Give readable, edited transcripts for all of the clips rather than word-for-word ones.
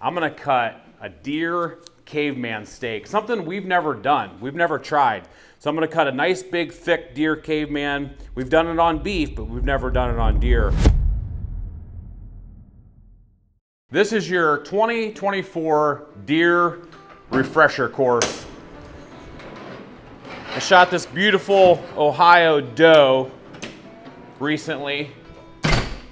I'm gonna cut a Deer Caveman Steak, something we've never done, we've never tried. So I'm gonna cut a nice big thick Deer Caveman. We've done it on beef, but we've never done it on deer. This is your 2024 Deer refresher course. I shot this beautiful Ohio doe recently.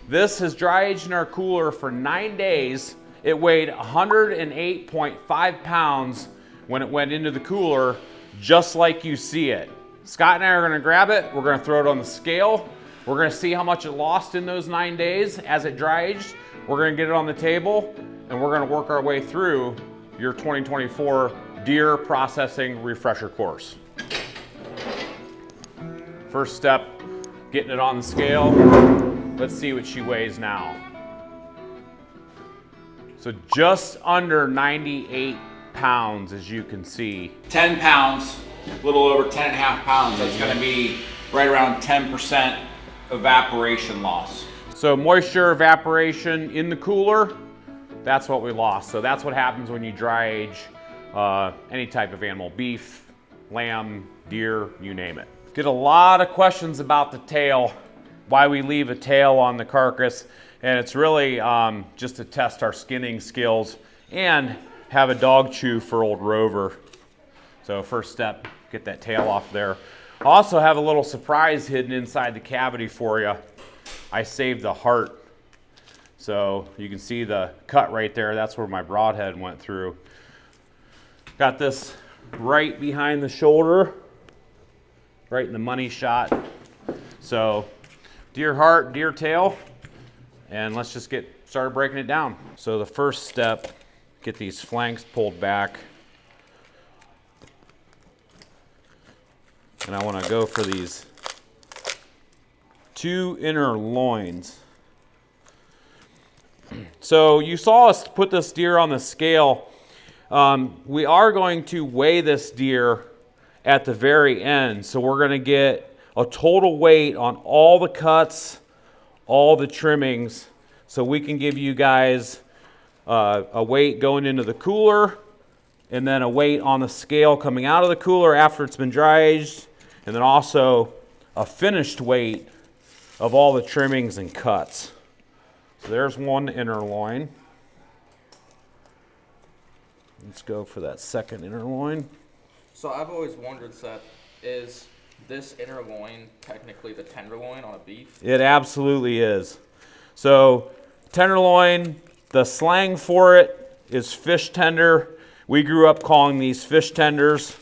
This has dry aged in our cooler for 9 days. It weighed 108.5 pounds when it went into the cooler, just like you see it. Scott and I are gonna grab it, we're gonna throw it on the scale, we're gonna see how much it lost in those 9 days as it dry aged. We're gonna get it on the table, and we're gonna work our way through your 2024 Deer processing refresher course. First step, getting it on the scale. Let's see what she weighs now. So just under 98 pounds, as you can see. 10 pounds, a little over 10 and a half pounds. That's gonna be right around 10% evaporation loss. So moisture evaporation in the cooler, that's what we lost. So that's what happens when you dry age any type of animal, beef, lamb, deer, you name it. Get a lot of questions about the tail, why we leave a tail on the carcass, and it's really just to test our skinning skills and have a dog chew for old Rover. So first step, get that tail off there. I also have a little surprise hidden inside the cavity for you. I saved the heart. So you can see the cut right there. That's where my broadhead went through. Got this right behind the shoulder, right in the money shot. So deer heart, deer tail, and let's just get started breaking it down. So the first step, get these flanks pulled back. And I want to go for these 2 inner loins. So you saw us put this deer on the scale. We are going to weigh this deer at the very end. So we're going to get a total weight on all the cuts, all the trimmings, so we can give you guys a weight going into the cooler, and then a weight on the scale coming out of the cooler after it's been dry aged, and then also a finished weight of all the trimmings and cuts. So there's 1 inner loin. Let's go for that second inner loin. So I've always wondered, Seth, is this inner loin technically the tenderloin on a beef? It absolutely is. So tenderloin, the slang for it is fish tender. We grew up calling these fish tenders.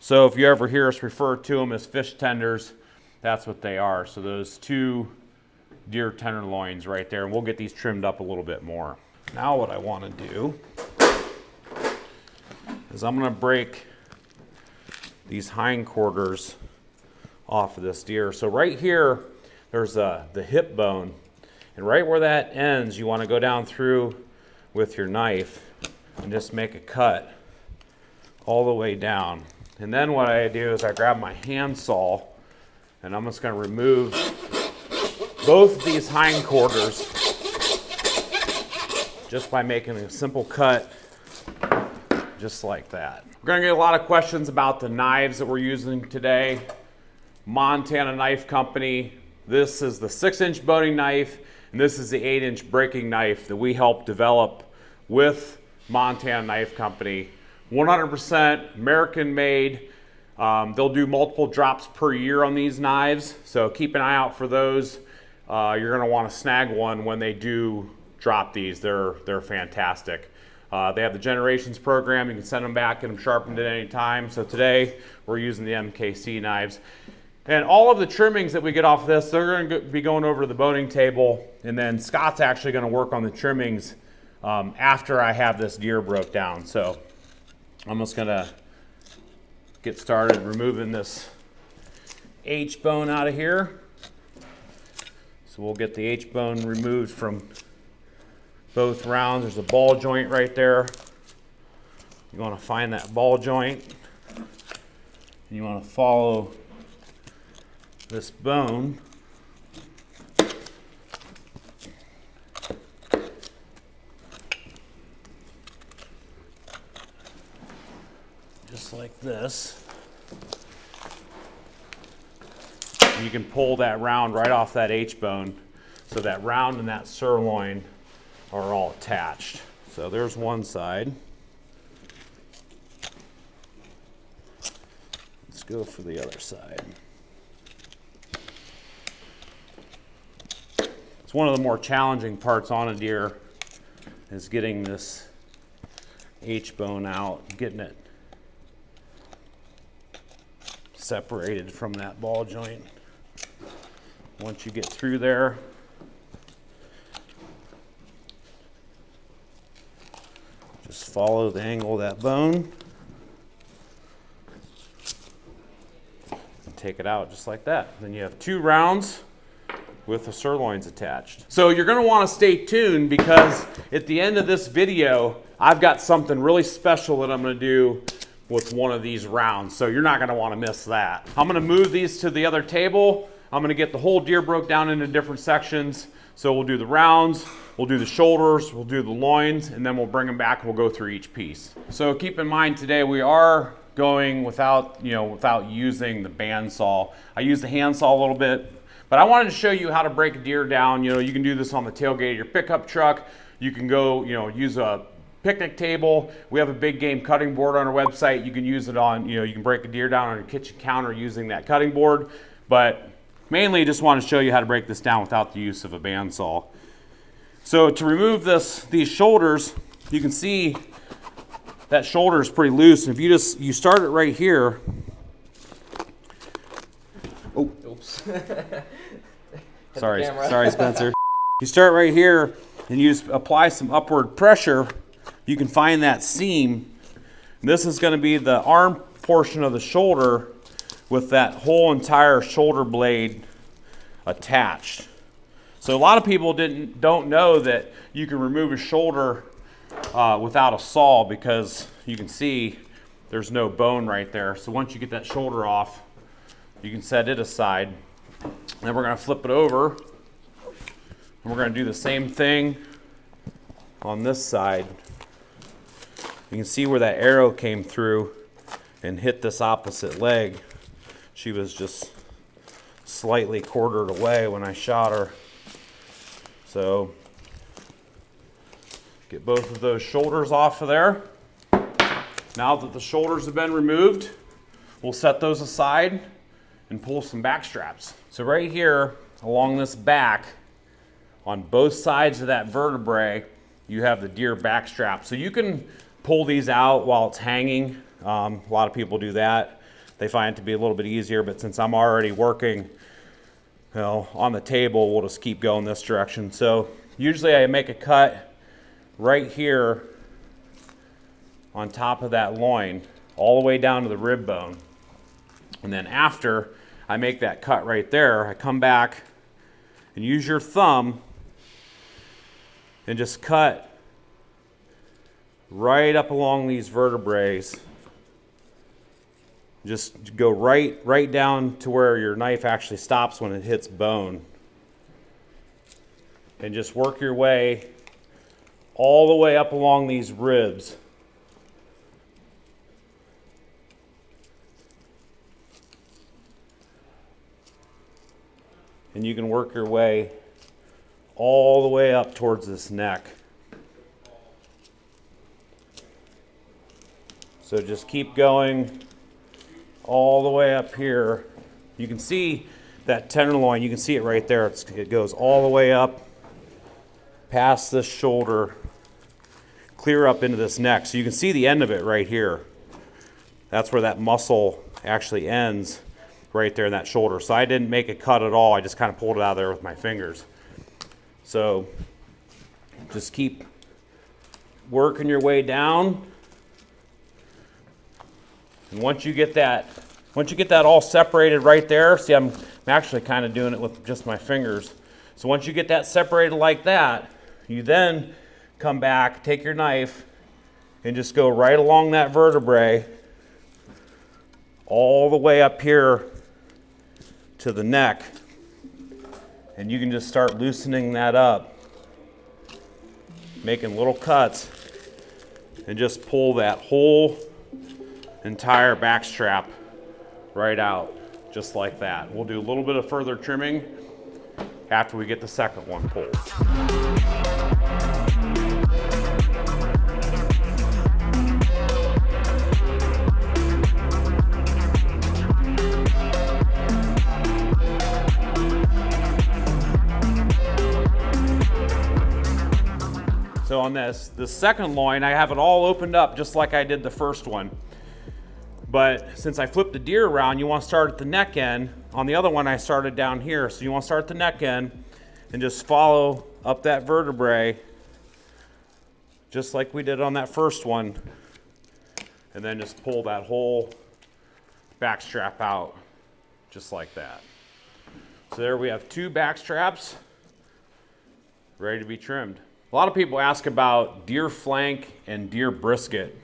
So if you ever hear us refer to them as fish tenders, that's what they are. So those 2 deer tenderloins right there, and we'll get these trimmed up a little bit more. Now what I want to do is I'm going to break these hindquarters off of this deer. So right here, there's the hip bone, and right where that ends, you want to go down through with your knife and just make a cut all the way down. And then what I do is I grab my handsaw, and I'm just going to remove both of these hindquarters just by making a simple cut just like that. We're going to get a lot of questions about the knives that we're using today. Montana Knife Company. This is the 6-inch boning knife, and this is the 8-inch breaking knife that we helped develop with Montana Knife Company. 100% American made. They'll do multiple drops per year on these knives, so keep an eye out for those. You're going to want to snag one when they do drop these. They're fantastic. They have the Generations program. You can send them back, get them sharpened at any time. So today we're using the MKC knives. And all of the trimmings that we get off of this, they're going to be going over to the boning table, and then Scott's actually going to work on the trimmings after I have this deer broke down. So I'm just going to get started removing this Aichtbone out of here. So we'll get the Aichtbone removed from both rounds. There's a ball joint right there. You want to find that ball joint. And you want to follow this bone just like this. You can pull that round right off that Aichtbone, so that round and that sirloin are all attached. So there's one side. Let's go for the other side. It's one of the more challenging parts on a deer is getting this Aichtbone out, getting it separated from that ball joint. Once you get through there, just follow the angle of that bone and take it out just like that. Then you have 2 rounds with the sirloins attached. So you're gonna wanna stay tuned because at the end of this video, I've got something really special that I'm gonna do with one of these rounds. So you're not gonna wanna miss that. I'm gonna move these to the other table. I'm gonna get the whole deer broke down into different sections. So we'll do the rounds, we'll do the shoulders, we'll do the loins, and then we'll bring them back and we'll go through each piece. So keep in mind today we are going without using the bandsaw. I use the handsaw a little bit, but I wanted to show you how to break a deer down. You can do this on the tailgate of your pickup truck. You can go, use a picnic table. We have a big game cutting board on our website. You can use it on, you can break a deer down on your kitchen counter using that cutting board. But mainly just want to show you how to break this down without the use of a bandsaw. So to remove these shoulders, you can see that shoulder is pretty loose. And if you start it right here. Oh, oops. Sorry, Spencer. You start right here and you just apply some upward pressure. You can find that seam. And this is going to be the arm portion of the shoulder with that whole entire shoulder blade attached. So a lot of people don't know that you can remove a shoulder without a saw because you can see there's no bone right there. So once you get that shoulder off, you can set it aside. Then we're going to flip it over and we're going to do the same thing on this side. You can see where that arrow came through and hit this opposite leg. She was just slightly quartered away when I shot her. So get both of those shoulders off of there. Now that the shoulders have been removed, we'll set those aside and pull some back straps. So right here along this back, on both sides of that vertebrae, you have the deer back strap. So you can pull these out while it's hanging. A lot of people do that. They find it to be a little bit easier, but since I'm already working on the table, we'll just keep going this direction. So usually I make a cut right here on top of that loin, all the way down to the rib bone. And then after I make that cut right there, I come back and use your thumb and just cut right up along these vertebrae. Just go right down to where your knife actually stops when it hits bone. And just work your way all the way up along these ribs. And you can work your way all the way up towards this neck. So just keep going all the way up here. You can see that tenderloin, you can see it right there. It goes all the way up past this shoulder, clear up into this neck. So you can see the end of it right here. That's where that muscle actually ends, right there in that shoulder. So I didn't make a cut at all. I just kind of pulled it out of there with my fingers. So just keep working your way down. And once you get that all separated right there, see I'm actually kind of doing it with just my fingers. So once you get that separated like that, you then come back, take your knife, and just go right along that vertebrae all the way up here to the neck. And you can just start loosening that up, making little cuts, and just pull that whole entire backstrap right out, just like that. We'll do a little bit of further trimming after we get the second one pulled. So on the second loin, I have it all opened up just like I did the first one. But since I flipped the deer around, you want to start at the neck end. On the other one, I started down here. So you want to start at the neck end and just follow up that vertebrae, just like we did on that first one. And then just pull that whole backstrap out, just like that. So there we have 2 backstraps ready to be trimmed. A lot of people ask about deer flank and deer brisket.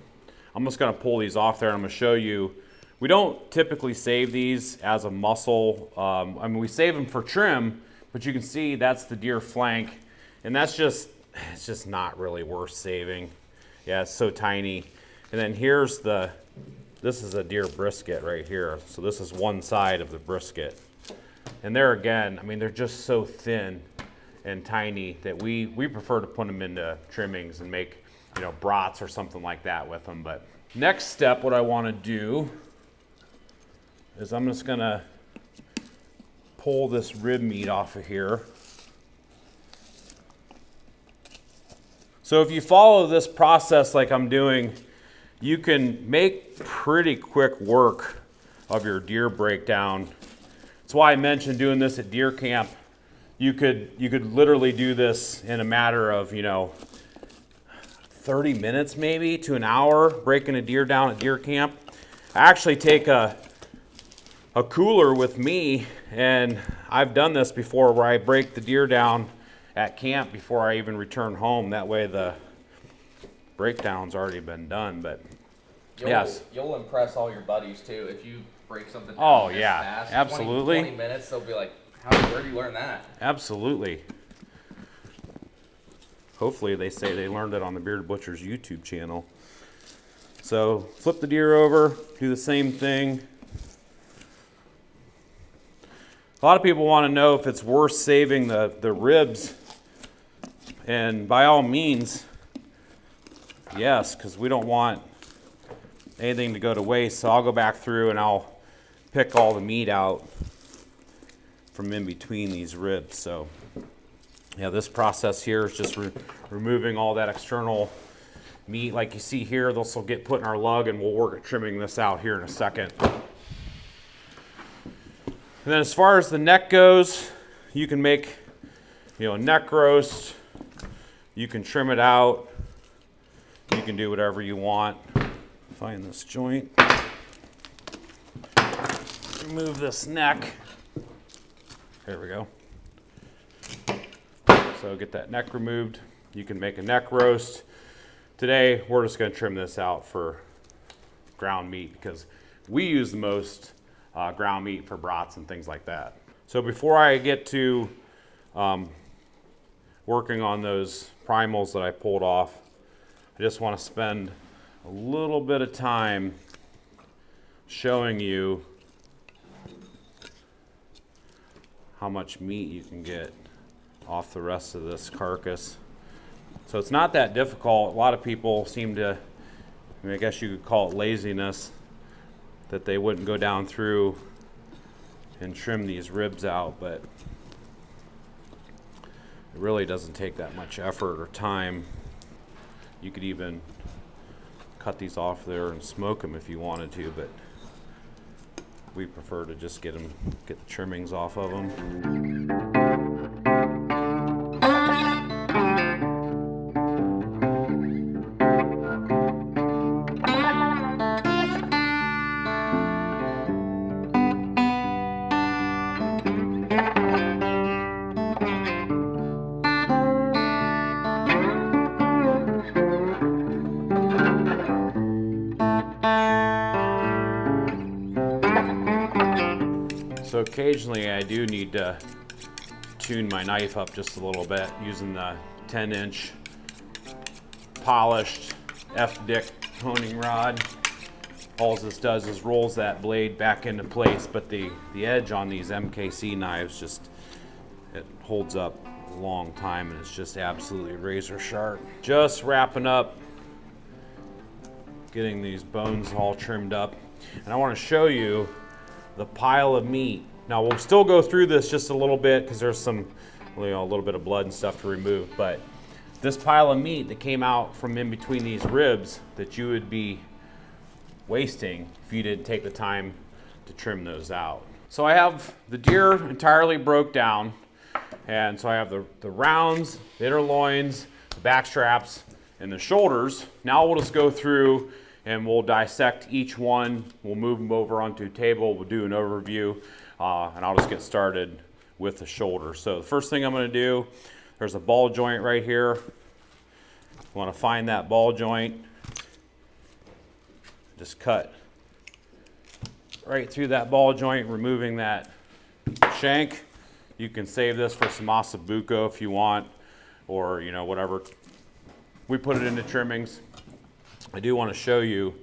I'm just gonna pull these off there and I'm gonna show you. We don't typically save these as a muscle. I mean, we save them for trim, but you can see that's the deer flank. And it's just not really worth saving. Yeah, it's so tiny. And then this is a deer brisket right here. So this is one side of the brisket. And there again, I mean, they're just so thin and tiny that we prefer to put them into trimmings and make, you know, brats or something like that with them. But next step, what I want to do is I'm just gonna pull this rib meat off of here. So if you follow this process like I'm doing, you can make pretty quick work of your deer breakdown. That's why I mentioned doing this at deer camp. You could literally do this in a matter of, you know, 30 minutes maybe to an hour, breaking a deer down at deer camp. I actually take a cooler with me, and I've done this before where I break the deer down at camp before I even return home. That way the breakdown's already been done. But yes, you'll impress all your buddies too if you break something down. Oh this yeah, fast. absolutely. 20 minutes, they'll be like, where did you learn that? Absolutely. Hopefully they say they learned it on the Bearded Butcher's YouTube channel. So flip the deer over, do the same thing. A lot of people want to know if it's worth saving the ribs. And by all means, yes, because we don't want anything to go to waste. So I'll go back through and I'll pick all the meat out from in between these ribs. So yeah, this process here is just removing all that external meat. Like you see here, this will get put in our lug and we'll work at trimming this out here in a second. And then as far as the neck goes, you can make, you know, a neck roast. You can trim it out. You can do whatever you want. Find this joint. Remove this neck. There we go. So get that neck removed. You can make a neck roast. Today, we're just gonna trim this out for ground meat because we use the most ground meat for brats and things like that. So before I get to working on those primals that I pulled off, I just want to spend a little bit of time showing you how much meat you can get off the rest of this carcass. So it's not that difficult. A lot of people seem to, I mean, I guess you could call it laziness, that they wouldn't go down through and trim these ribs out, but it really doesn't take that much effort or time. You could even cut these off there and smoke them if you wanted to, but we prefer to just get the trimmings off of them. So occasionally I do need to tune my knife up just a little bit using the 10-inch polished F-Dick honing rod. all this does is rolls that blade back into place, but the edge on these MKC knives it holds up a long time, and it's just absolutely razor sharp. Just wrapping up, getting these bones all trimmed up. And I want to show you the pile of meat. Now we'll still go through this just a little bit because there's some, a little bit of blood and stuff to remove, but this pile of meat that came out from in between these ribs that you would be wasting if you didn't take the time to trim those out. So I have the deer entirely broke down, and so I have the rounds, the inner loins, the back straps, and the shoulders. Now we'll just go through and we'll dissect each one. We'll move them over onto a table. We'll do an overview, and I'll just get started with the shoulder. So the first thing I'm going to do, there's a ball joint right here. I want to find that ball joint. Just cut right through that ball joint, removing that shank. You can save this for some ossobuco if you want, or whatever. We put it into trimmings. I do want to show you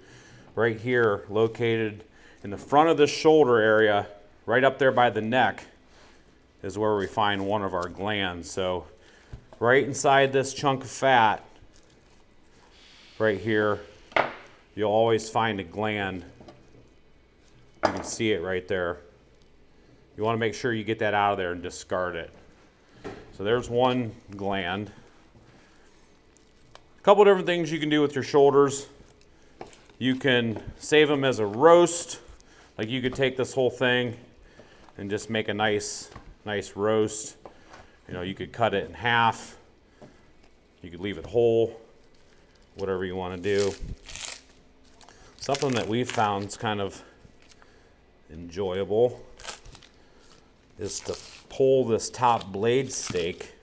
right here, located in the front of the shoulder area, right up there by the neck, is where we find one of our glands. So right inside this chunk of fat, right here, you'll always find a gland. You can see it right there. You want to make sure you get that out of there and discard it. So there's one gland. A couple different things you can do with your shoulders. You can save them as a roast. Like you could take this whole thing and just make a nice roast. You could cut it in half. You could leave it whole, whatever you want to do. Something that we've found is kind of enjoyable is to pull this top blade steak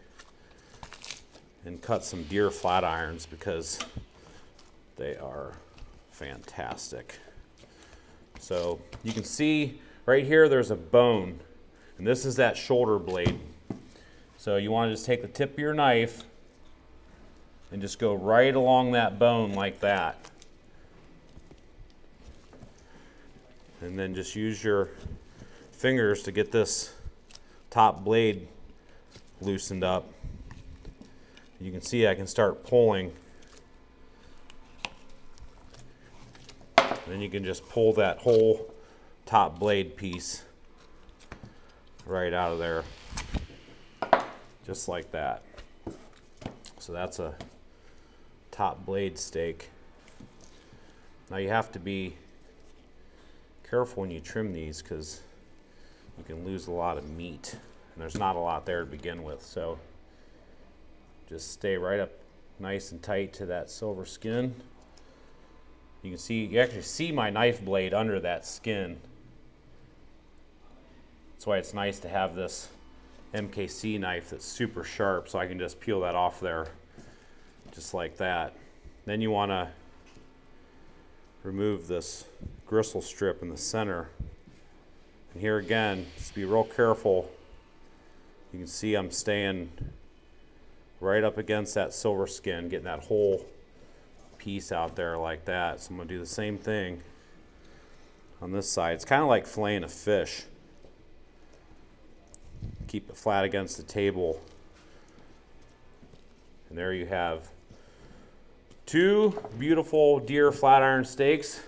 and cut some deer flat irons, because they are fantastic. So you can see right here there's a bone, and this is that shoulder blade. So you want to just take the tip of your knife and just go right along that bone like that. And then just use your fingers to get this top blade loosened up. You can see I can start pulling. Then you can just pull that whole top blade piece right out of there, just like that. So that's a top blade steak. Now you have to be careful when you trim these, because you can lose a lot of meat, and there's not a lot there to begin with. So just stay right up nice and tight to that silver skin. You actually see my knife blade under that skin. That's why it's nice to have this MKC knife that's super sharp, so I can just peel that off there just like that. Then you want to remove this gristle strip in the center. And here again, just be real careful. You can see I'm staying right up against that silver skin, getting that whole piece out there like that. So I'm going to do the same thing on this side. It's kind of like filleting a fish. Keep it flat against the table. And there you have two beautiful deer flat iron steaks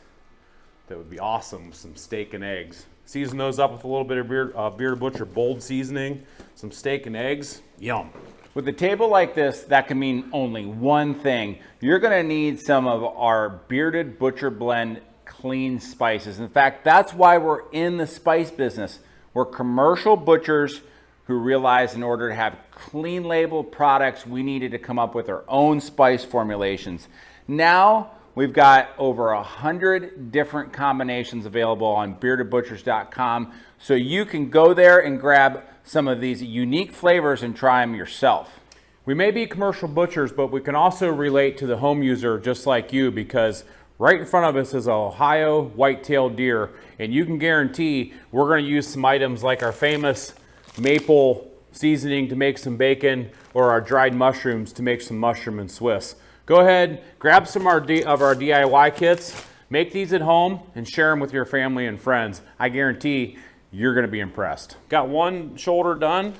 that would be awesome with some steak and eggs. Season those up with a little bit of Bearded Butcher bold seasoning, some steak and eggs. Yum. With a table like this, that can mean only one thing. You're gonna need some of our Bearded Butcher Blend clean spices. In fact, that's why we're in the spice business. We're commercial butchers who realized in order to have clean labeled products, we needed to come up with our own spice formulations. Now, we've got over 100 different combinations available on beardedbutchers.com, so you can go there and grab some of these unique flavors and try them yourself. We may be commercial butchers, but we can also relate to the home user just like you, because right in front of us is a Ohio white-tailed deer, and you can guarantee we're going to use some items like our famous maple seasoning to make some bacon, or our dried mushrooms to make some mushroom and Swiss. Go ahead, grab some of our DIY kits, Make these at home and share them with your family and friends. I guarantee you're gonna be impressed. Got one shoulder done.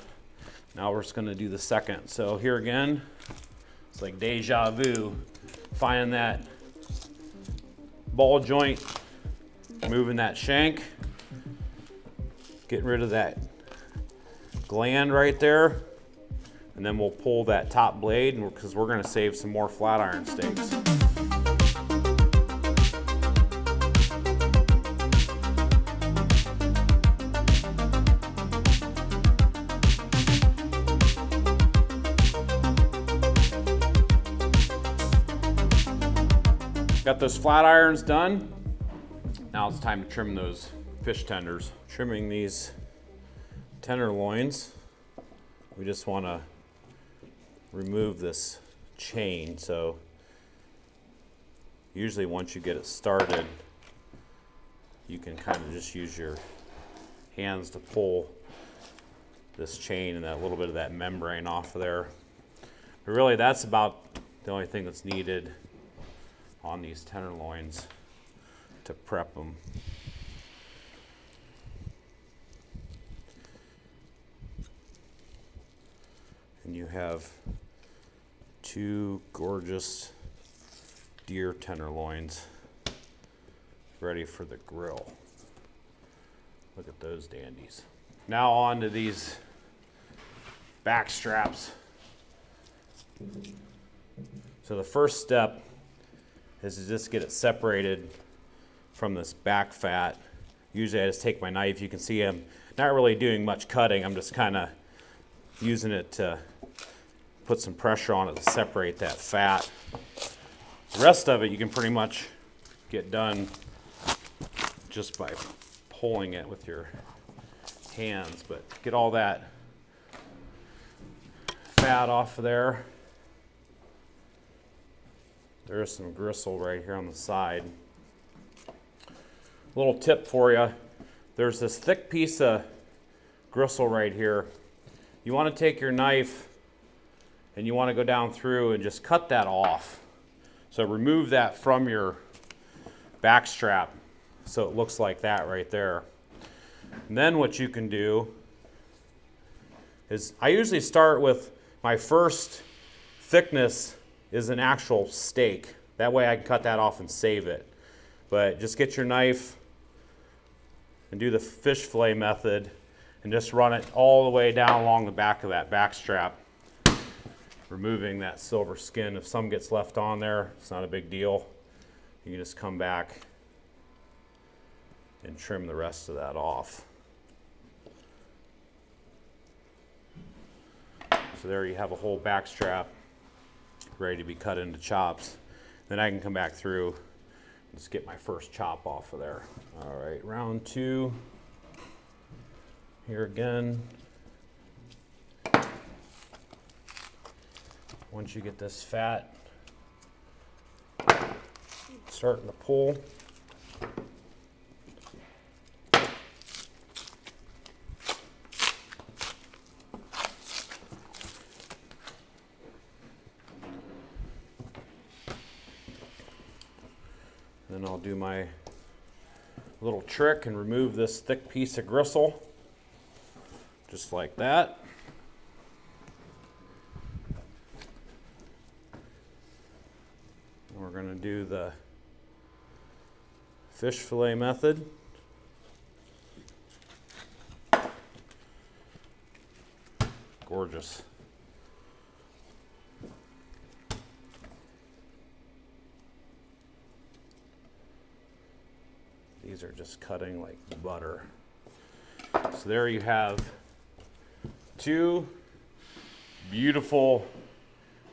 Now we're just gonna do the second. So here again, it's like deja vu. Finding that ball joint, moving that shank, getting rid of that gland right there, and then we'll pull that top blade because we're gonna save some more flat iron steaks. Got those flat irons done. Now it's time to trim those fish tenders. Trimming these tenderloins, we just want to remove this chain. So usually once you get it started, you can kind of just use your hands to pull this chain and that little bit of that membrane off of there. But really that's about the only thing that's needed on these tenderloins to prep them. And you have two gorgeous deer tenderloins ready for the grill. Look at those dandies. Now on to these backstraps. So the first step is to just get it separated from this back fat. Usually I just take my knife. You can see I'm not really doing much cutting. I'm just kind of using it to put some pressure on it to separate that fat. The rest of it you can pretty much get done just by pulling it with your hands, but get all that fat off of there. There's some gristle right here on the side. Little tip for you, there's this thick piece of gristle right here. You want to take your knife and you want to go down through and just cut that off. So remove that from your backstrap so it looks like that right there. And then what you can do is, I usually start with my first thickness is an actual steak. That way I can cut that off and save it. But just get your knife and do the fish fillet method and just run it all the way down along the back of that backstrap, removing that silver skin. If some gets left on there, it's not a big deal. You can just come back and trim the rest of that off. So there you have a whole backstrap ready to be cut into chops. Then I can come back through and just get my first chop off of there. All right, round two. Here again. Once you get this fat starting to pull, then I'll do my little trick and remove this thick piece of gristle, just like that. We're going to do the fish fillet method. Gorgeous. These are just cutting like butter. So there you have two beautiful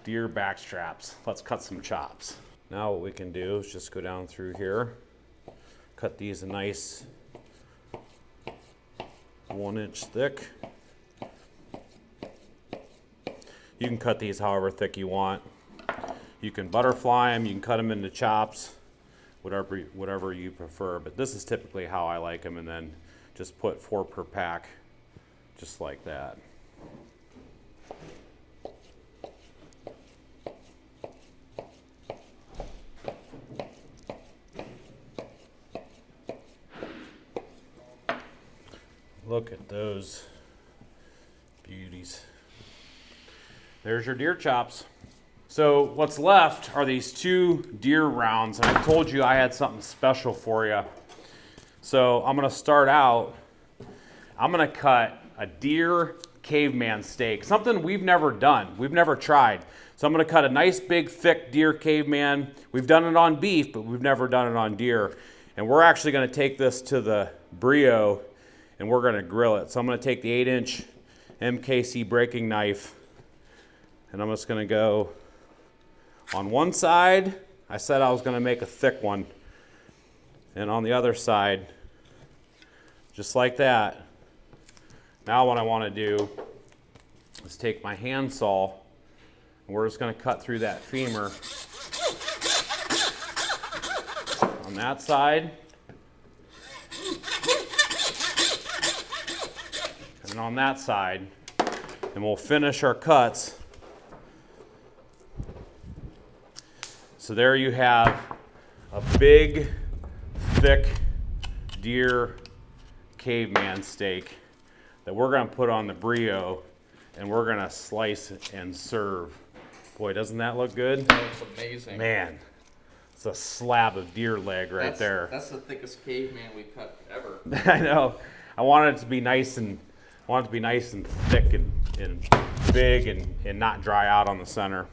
deer backstraps. Let's cut some chops. Now what we can do is just go down through here, cut these a nice 1 inch thick. You can cut these however thick you want. You can butterfly them, you can cut them into chops, whatever you prefer, but this is typically how I like them, and then just put 4 per pack, just like that. Look at those beauties. There's your deer chops. So what's left are these 2 deer rounds, and I told you I had something special for you. So I'm gonna start out, I'm gonna cut a Deer Caveman Steak, something we've never done, we've never tried. So I'm gonna cut a nice big thick Deer Caveman. We've done it on beef, but we've never done it on deer. And we're actually gonna take this to the Breeo and we're gonna grill it. So I'm gonna take the 8-inch MKC breaking knife and I'm just gonna go on one side. I said I was gonna make a thick one. And on the other side, just like that. Now what I wanna do is take my handsaw and we're just gonna cut through that femur on that side. And on that side. And we'll finish our cuts. So there you have a big, thick Deer Caveman Steak that we're gonna put on the Breeo and we're gonna slice it and serve. Boy, doesn't that look good? That looks amazing. Man, it's a slab of deer leg right there. That's the thickest caveman we've cut ever. I know. I wanted it to be nice and thick and big and not dry out on the center.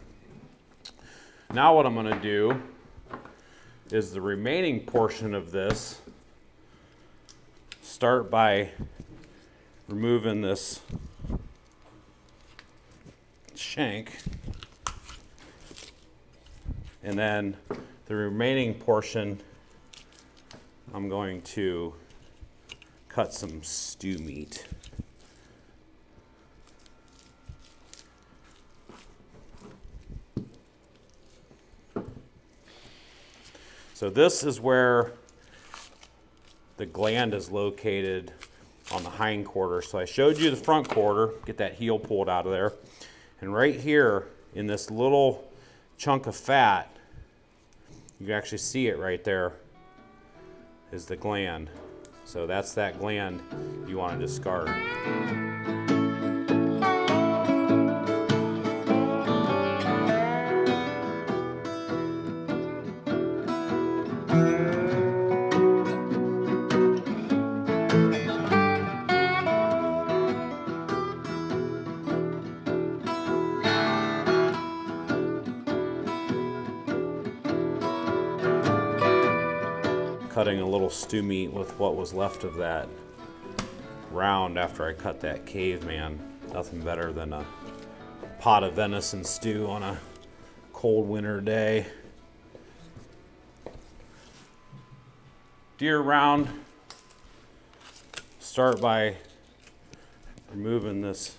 Now what I'm gonna do is the remaining portion of this, start by removing this shank, and then the remaining portion I'm going to cut some stew meat. So this is where the gland is located on the hind quarter. So I showed you the front quarter, get that heel pulled out of there. And right here in this little chunk of fat, you can actually see it right there, is the gland. So that's that gland you want to discard. Cutting a little stew meat with what was left of that round after I cut that caveman. Nothing better than a pot of venison stew on a cold winter day. Deer round. Start by removing this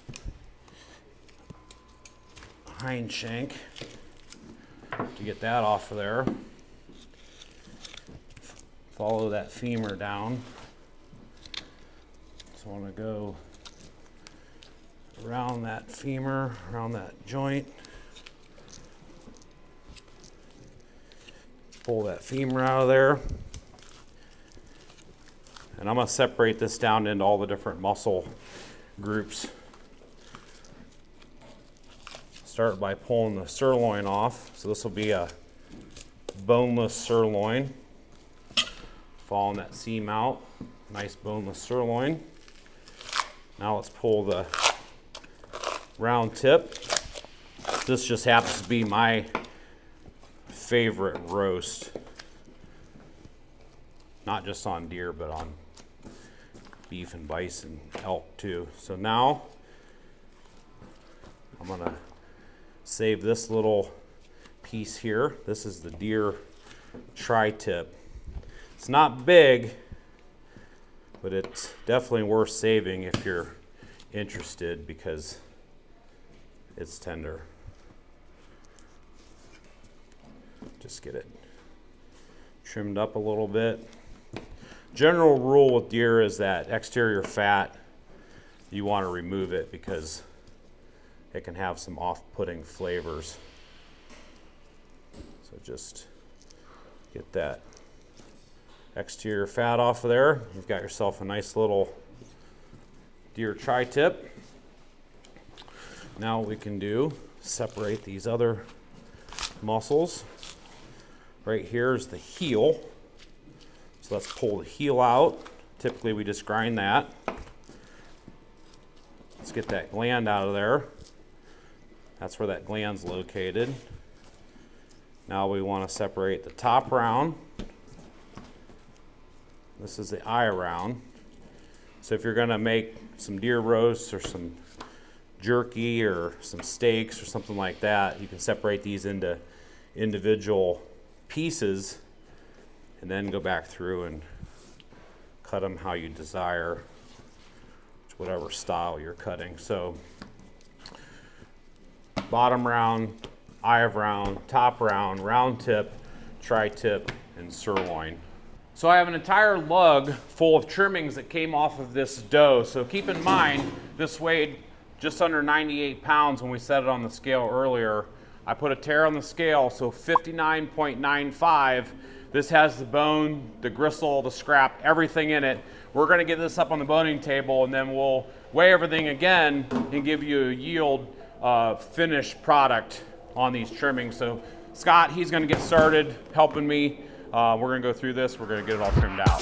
hind shank to get that off of there. Follow that femur down. So I want to go around that femur, around that joint. Pull that femur out of there. And I'm going to separate this down into all the different muscle groups. Start by pulling the sirloin off. So this will be a boneless sirloin. Following that seam out, nice boneless sirloin. Now let's pull the round tip. This just happens to be my favorite roast. Not just on deer, but on beef and bison, elk too. So now I'm gonna save this little piece here. This is the deer tri-tip. It's not big, but it's definitely worth saving if you're interested because it's tender. Just get it trimmed up a little bit. General rule with deer is that exterior fat, you want to remove it because it can have some off-putting flavors. So just get that exterior fat off of there. You've got yourself a nice little deer tri-tip. Now what we can do, separate these other muscles. Right here is the heel. So let's pull the heel out. Typically we just grind that. Let's get that gland out of there. That's where that gland's located. Now we want to separate the top round. This is the eye round. So if you're going to make some deer roasts or some jerky or some steaks or something like that, you can separate these into individual pieces and then go back through and cut them how you desire, whatever style you're cutting. So bottom round, eye of round, top round, round tip, tri-tip, and sirloin. So I have an entire lug full of trimmings that came off of this doe. So keep in mind, this weighed just under 98 pounds when we set it on the scale earlier. I put a tare on the scale, so 59.95. This has the bone, the gristle, the scrap, everything in it. We're gonna get this up on the boning table and then we'll weigh everything again and give you a yield finished product on these trimmings. So Scott, he's gonna get started helping me. We're gonna go through this, we're gonna get it all trimmed out.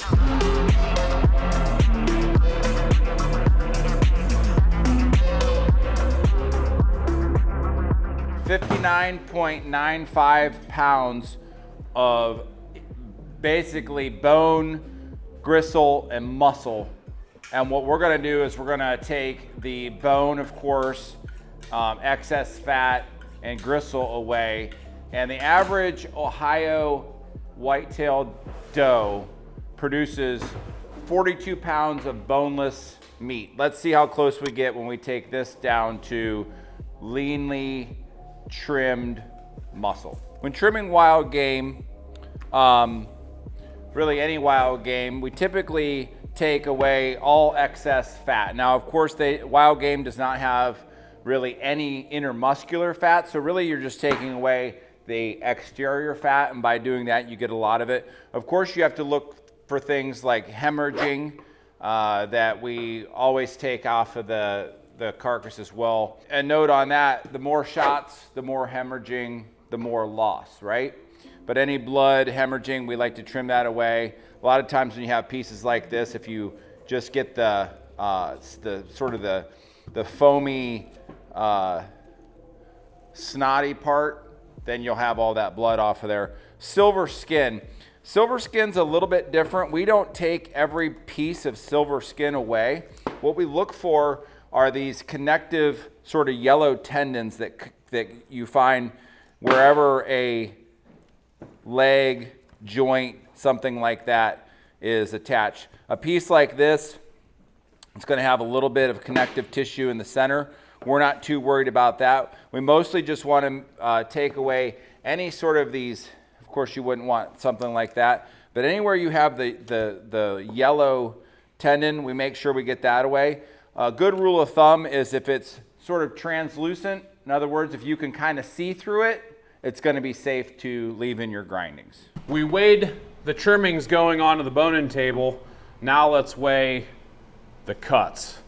59.95 pounds of basically bone, gristle, and muscle. And what we're gonna do is we're gonna take the bone, of course, excess fat and gristle away. And the average Ohio white-tailed doe produces 42 pounds of boneless meat. Let's see how close we get when we take this down to leanly trimmed muscle. When trimming wild game, really any wild game, we typically take away all excess fat. Now, of course, wild game does not have really any intermuscular fat, so really you're just taking away the exterior fat, and by doing that, you get a lot of it. Of course, you have to look for things like hemorrhaging that we always take off of the carcass as well. And note on that, the more shots, the more hemorrhaging, the more loss, right? But any blood, hemorrhaging, we like to trim that away. A lot of times when you have pieces like this, if you just get the foamy, snotty part, then you'll have all that blood off of there. Silver skin. Silver skin's a little bit different. We don't take every piece of silver skin away. What we look for are these connective sort of yellow tendons that you find wherever a leg, joint, something like that is attached. A piece like this, it's going to have a little bit of connective tissue in the center. We're not too worried about that. We mostly just want to take away any sort of these. Of course, you wouldn't want something like that, but anywhere you have the yellow tendon, we make sure we get that away. A good rule of thumb is if it's sort of translucent, in other words, if you can kind of see through it, it's going to be safe to leave in your grindings. We weighed the trimmings going onto the boning table. Now let's weigh the cuts.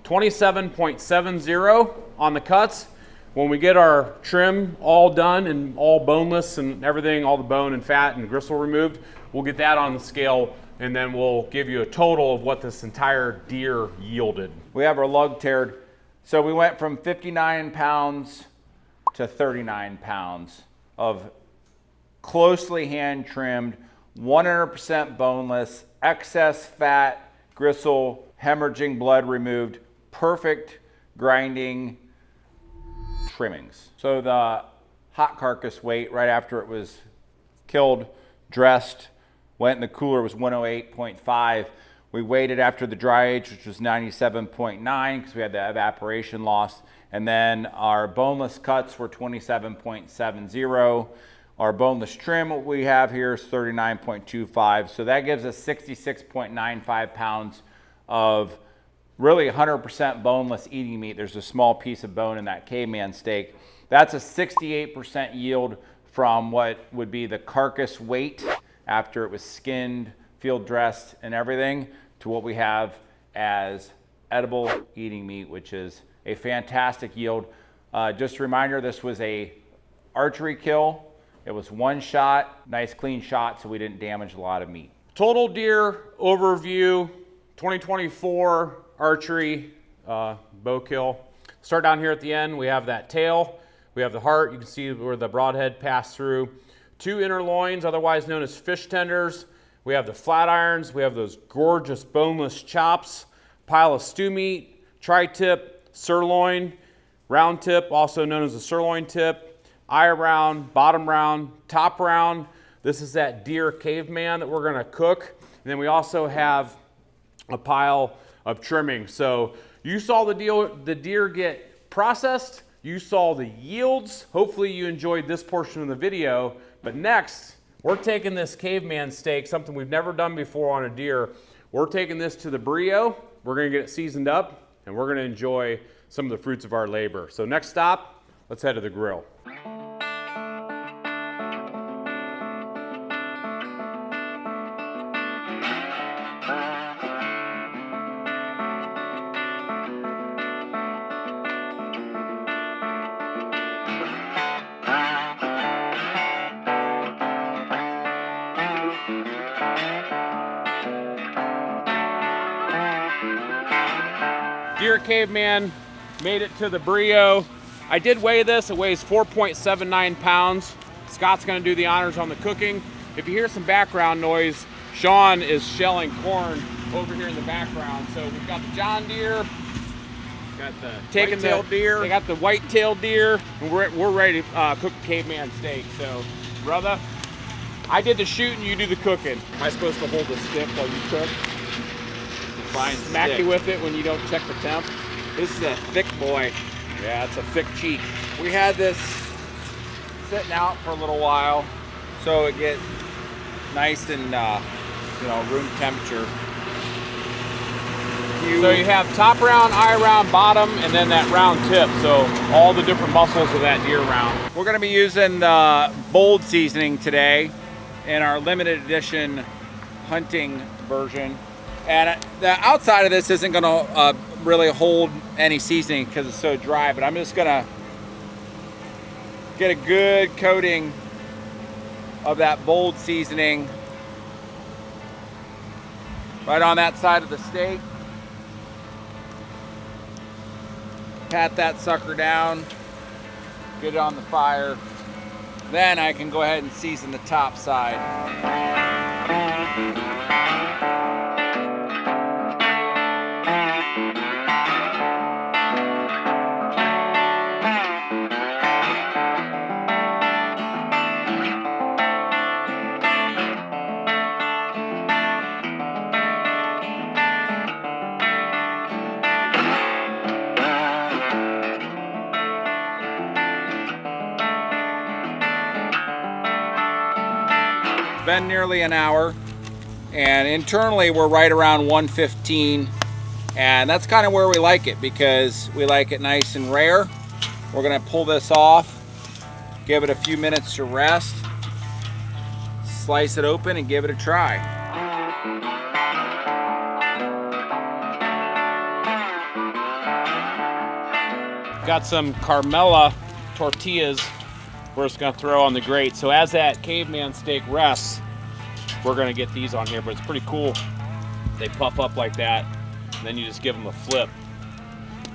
27.70 on the cuts. When we get our trim all done and all boneless and everything, all the bone and fat and gristle removed, we'll get that on the scale and then we'll give you a total of what this entire deer yielded. We have our lug tared. So we went from 59 pounds to 39 pounds of closely hand trimmed, 100% boneless, excess fat, gristle, hemorrhaging blood removed, perfect grinding trimmings. So the hot carcass weight right after it was killed, dressed, went in the cooler was 108.5. We weighed it after the dry age, which was 97.9 because we had the evaporation loss. And then our boneless cuts were 27.70. Our boneless trim, what we have here is 39.25. So that gives us 66.95 pounds of really 100% boneless eating meat. There's a small piece of bone in that caveman steak. That's a 68% yield from what would be the carcass weight after it was skinned, field dressed, and everything to what we have as edible eating meat, which is a fantastic yield. Just a reminder, this was a archery kill. It was one shot, nice clean shot, so we didn't damage a lot of meat. Total deer overview, 2024 archery bow kill. Start down here at the end. We have that tail. We have the heart. You can see where the broadhead passed through. 2 inner loins, otherwise known as fish tenders. We have the flat irons. We have those gorgeous boneless chops. Pile of stew meat, tri-tip, sirloin, round tip, also known as a sirloin tip, eye round, bottom round, top round. This is that Deer Caveman that we're gonna cook. And then we also have a pile of trimmings. So you saw the deer get processed. You saw the yields. Hopefully you enjoyed this portion of the video. But next, we're taking this caveman steak, something we've never done before on a deer. We're taking this to the Breeo. We're gonna get it seasoned up, and we're gonna enjoy some of the fruits of our labor. So next stop, let's head to the grill. Deer Caveman made it to the Breeo. I did weigh this. It weighs 4.79 pounds. Scott's going to do the honors on the cooking. If you hear some background noise, Sean is shelling corn over here in the background. So we've got the John Deere, got the white-tailed deer. They got the white-tailed deer, and we're ready to cook the caveman steak. So, brother, I did the shooting, you do the cooking. Am I supposed to hold the stick while you cook? Fine. Smack you with it when you don't check the temp. This is a thick boy. Yeah, it's a thick cheek. We had this sitting out for a little while, so it get nice and room temperature. So you have top round, eye round, bottom, and then that round tip. So all the different muscles of that deer round. We're going to be using the bold seasoning today in our limited edition hunting version. And the outside of this isn't going to really hold any seasoning because it's so dry, but I'm just going to get a good coating of that bold seasoning right on that side of the steak. Pat that sucker down, get it on the fire. Then I can go ahead and season the top side. Been nearly an hour, and internally we're right around 115, and that's kind of where we like it because we like it nice and rare. We're going to pull this off, give it a few minutes to rest, slice it open and give it a try. Got some Carmela tortillas we're just gonna throw on the grate. So as that caveman steak rests, we're gonna get these on here, but it's pretty cool. They puff up like that, and then you just give them a flip,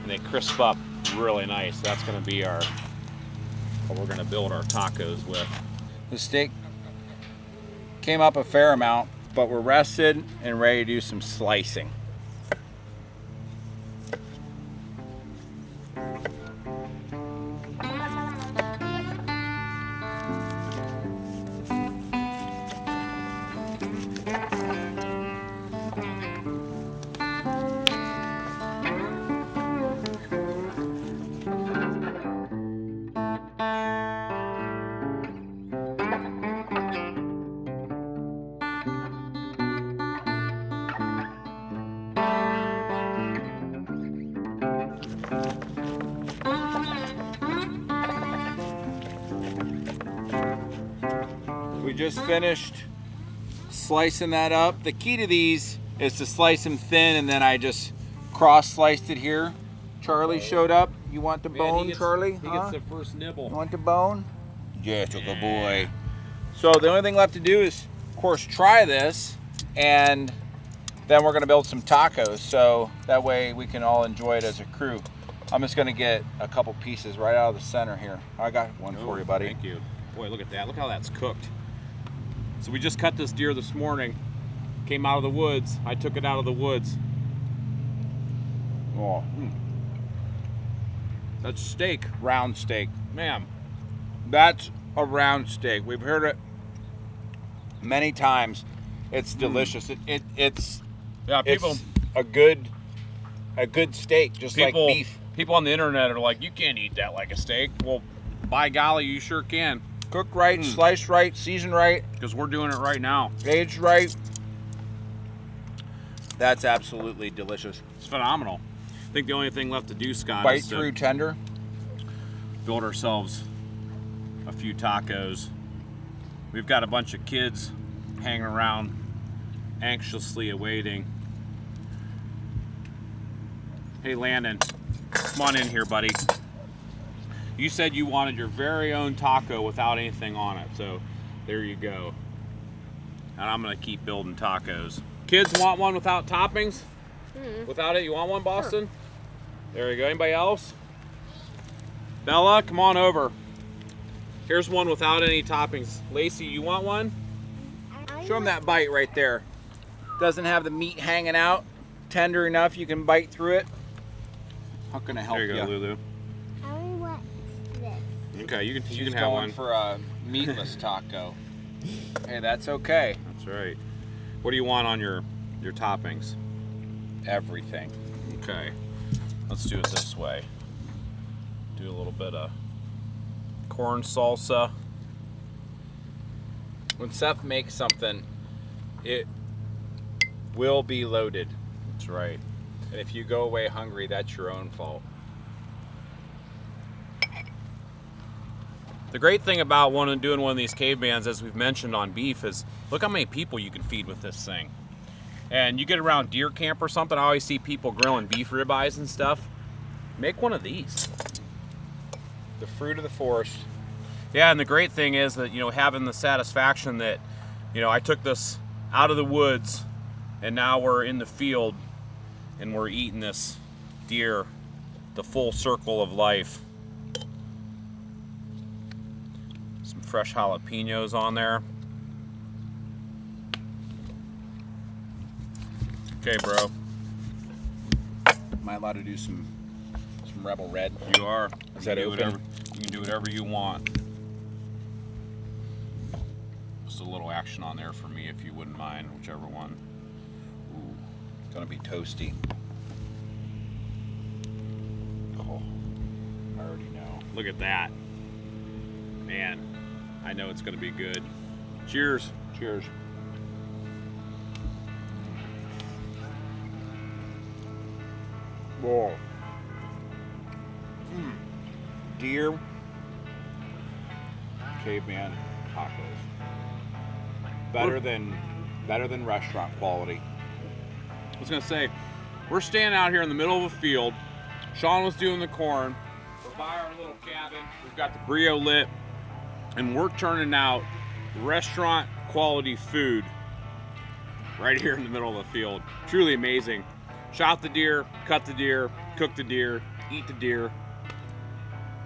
and they crisp up really nice. That's gonna be what we're gonna build our tacos with. The steak came up a fair amount, but we're rested and ready to do some slicing. We just finished slicing that up. The key to these is to slice them thin, and then I just cross-sliced it here. Charlie showed up. You want the Man, bone, Charlie? He gets the first nibble. You want the bone? Yes, good boy. So the only thing left to do is, of course, try this, and then we're gonna build some tacos, so that way we can all enjoy it as a crew. I'm just gonna get a couple pieces right out of the center here. I got one for you, buddy. Thank you. Boy, look at that. Look how that's cooked. So we just cut this deer this morning. Came out of the woods. I took it out of the woods. Oh, That's steak. round steak. Ma'am. That's a round steak. We've heard it many times. It's delicious. It's Yeah, people it's a good steak, just like beef. People on the internet are like, you can't eat that like a steak. Well, by golly, you sure can. Cooked right, sliced right, seasoned right, Because we're doing it right now. aged right. That's absolutely delicious. It's phenomenal. I think the only thing left to do, Scott, Bite is to through tender. build ourselves a few tacos. We've got a bunch of kids hanging around, anxiously awaiting. Hey, Landon, come on in here, buddy. You said you wanted your very own taco without anything on it, so there you go. And I'm gonna keep building tacos. Kids want one without toppings? Without it, you want one, Boston? There you go. Anybody else? Bella, come on over. Here's one without any toppings. Lacey, you want one? Show them that bite right there. Doesn't have the meat hanging out. Tender enough you can bite through it. How can I help There you go, you? Lulu. I want this. Okay, you can She's have going one. for a meatless taco. Hey, that's okay. That's right. What do you want on your toppings? Everything. Okay, let's do it this way. Do a little bit of corn salsa. When Seth makes something, it will be loaded. That's right. And if you go away hungry, that's your own fault. The great thing about doing one of these caveman's, as we've mentioned on beef, is look how many people you can feed with this thing. And you get around deer camp or something, I always see people grilling beef ribeyes and stuff. Make one of these. The fruit of the forest. Yeah, and the great thing is that, having the satisfaction that, I took this out of the woods and now we're in the field and we're eating this deer, the full circle of life. Some fresh jalapenos on there. Okay, bro. Am I allowed to do some Rebel Red? You are. Is that You can do open? You can do whatever you want. Just a little action on there for me, if you wouldn't mind, whichever one. Ooh, it's gonna be toasty. Oh, I already know. Look at that. Man, I know it's going to be good. Cheers. Cheers. Whoa. Deer Caveman tacos. Better than restaurant quality. I was going to say, we're standing out here in the middle of a field. Sean was doing the corn. We're by our little cabin. We've got the Breeo lit. And we're turning out restaurant quality food right here in the middle of the field. Truly amazing. Shot the deer, cut the deer, cook the deer, eat the deer.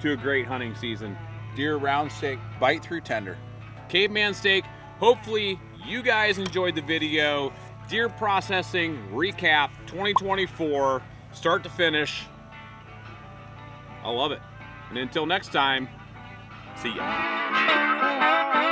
To a great hunting season. Deer round steak, bite through tender. Caveman Steak. Hopefully you guys enjoyed the video. Deer processing recap 2024, start to finish. I love it. And until next time, see ya.